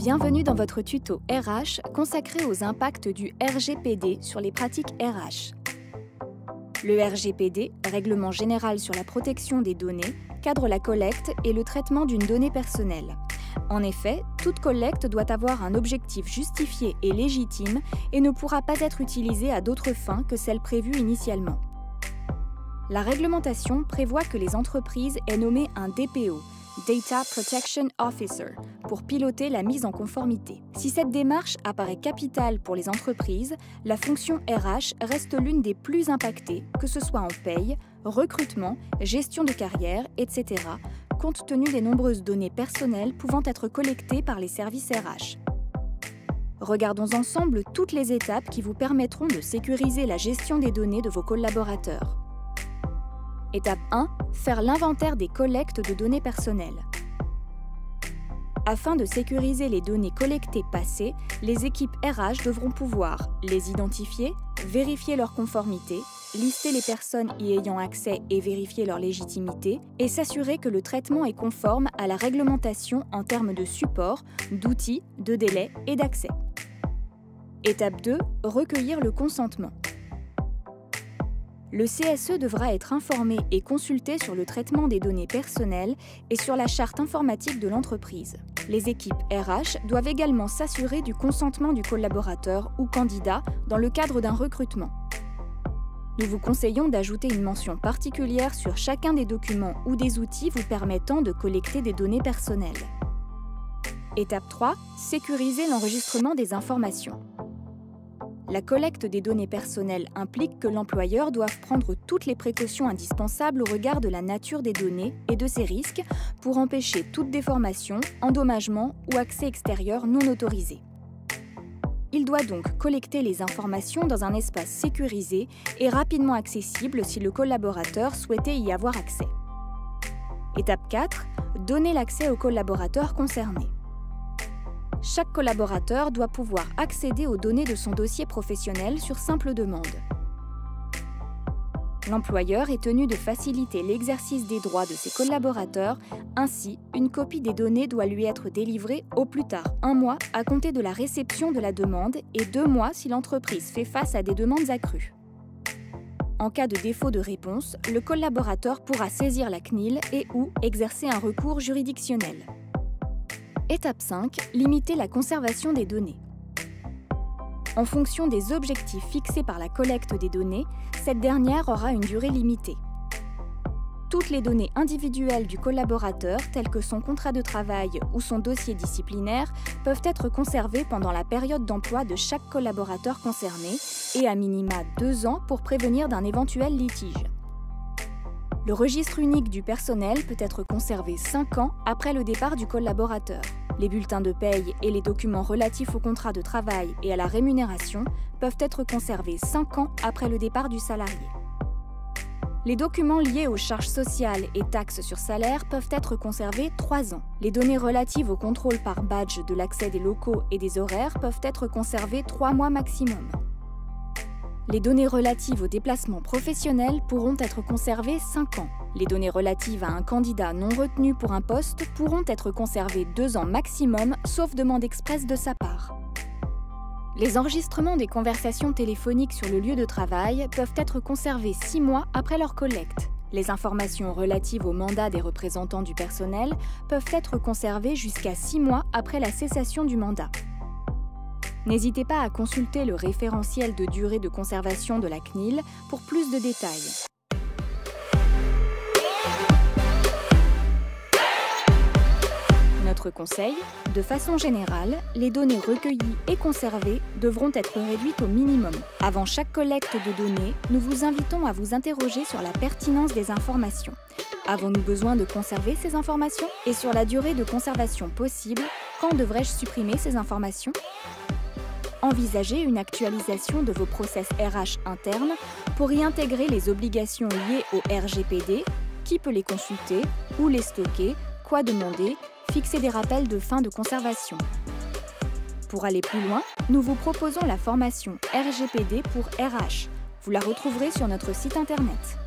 Bienvenue dans votre tuto RH consacré aux impacts du RGPD sur les pratiques RH. Le RGPD, Règlement général sur la protection des données, cadre la collecte et le traitement d'une donnée personnelle. En effet, toute collecte doit avoir un objectif justifié et légitime et ne pourra pas être utilisée à d'autres fins que celles prévues initialement. La réglementation prévoit que les entreprises aient nommé un DPO, Data Protection Officer, pour piloter la mise en conformité. Si cette démarche apparaît capitale pour les entreprises, la fonction RH reste l'une des plus impactées, que ce soit en paye, recrutement, gestion de carrière, etc., compte tenu des nombreuses données personnelles pouvant être collectées par les services RH. Regardons ensemble toutes les étapes qui vous permettront de sécuriser la gestion des données de vos collaborateurs. Étape 1. Faire l'inventaire des collectes de données personnelles. Afin de sécuriser les données collectées passées, les équipes RH devront pouvoir les identifier, vérifier leur conformité, lister les personnes y ayant accès et vérifier leur légitimité, et s'assurer que le traitement est conforme à la réglementation en termes de support, d'outils, de délais et d'accès. Étape 2. Recueillir le consentement. Le CSE devra être informé et consulté sur le traitement des données personnelles et sur la charte informatique de l'entreprise. Les équipes RH doivent également s'assurer du consentement du collaborateur ou candidat dans le cadre d'un recrutement. Nous vous conseillons d'ajouter une mention particulière sur chacun des documents ou des outils vous permettant de collecter des données personnelles. Étape 3. Sécuriser l'enregistrement des informations. La collecte des données personnelles implique que l'employeur doive prendre toutes les précautions indispensables au regard de la nature des données et de ses risques pour empêcher toute déformation, endommagement ou accès extérieur non autorisé. Il doit donc collecter les informations dans un espace sécurisé et rapidement accessible si le collaborateur souhaitait y avoir accès. Étape 4. Donner l'accès aux collaborateurs concernés. Chaque collaborateur doit pouvoir accéder aux données de son dossier professionnel sur simple demande. L'employeur est tenu de faciliter l'exercice des droits de ses collaborateurs, ainsi une copie des données doit lui être délivrée au plus tard 1 mois à compter de la réception de la demande et 2 mois si l'entreprise fait face à des demandes accrues. En cas de défaut de réponse, le collaborateur pourra saisir la CNIL et ou exercer un recours juridictionnel. Étape 5. Limiter la conservation des données. En fonction des objectifs fixés par la collecte des données, cette dernière aura une durée limitée. Toutes les données individuelles du collaborateur, telles que son contrat de travail ou son dossier disciplinaire, peuvent être conservées pendant la période d'emploi de chaque collaborateur concerné et à minima 2 ans pour prévenir d'un éventuel litige. Le registre unique du personnel peut être conservé 5 ans après le départ du collaborateur. Les bulletins de paye et les documents relatifs au contrat de travail et à la rémunération peuvent être conservés 5 ans après le départ du salarié. Les documents liés aux charges sociales et taxes sur salaire peuvent être conservés 3 ans. Les données relatives au contrôle par badge de l'accès des locaux et des horaires peuvent être conservées 3 mois maximum. Les données relatives aux déplacements professionnels pourront être conservées 5 ans. Les données relatives à un candidat non retenu pour un poste pourront être conservées 2 ans maximum, sauf demande expresse de sa part. Les enregistrements des conversations téléphoniques sur le lieu de travail peuvent être conservés 6 mois après leur collecte. Les informations relatives au mandat des représentants du personnel peuvent être conservées jusqu'à 6 mois après la cessation du mandat. N'hésitez pas à consulter le référentiel de durée de conservation de la CNIL pour plus de détails. Notre conseil, de façon générale, les données recueillies et conservées devront être réduites au minimum. Avant chaque collecte de données, nous vous invitons à vous interroger sur la pertinence des informations. Avons-nous besoin de conserver ces informations? Et sur la durée de conservation possible, quand devrais-je supprimer ces informations? Envisagez une actualisation de vos process RH internes pour y intégrer les obligations liées au RGPD, qui peut les consulter, où les stocker, quoi demander, fixer des rappels de fin de conservation. Pour aller plus loin, nous vous proposons la formation RGPD pour RH. Vous la retrouverez sur notre site internet.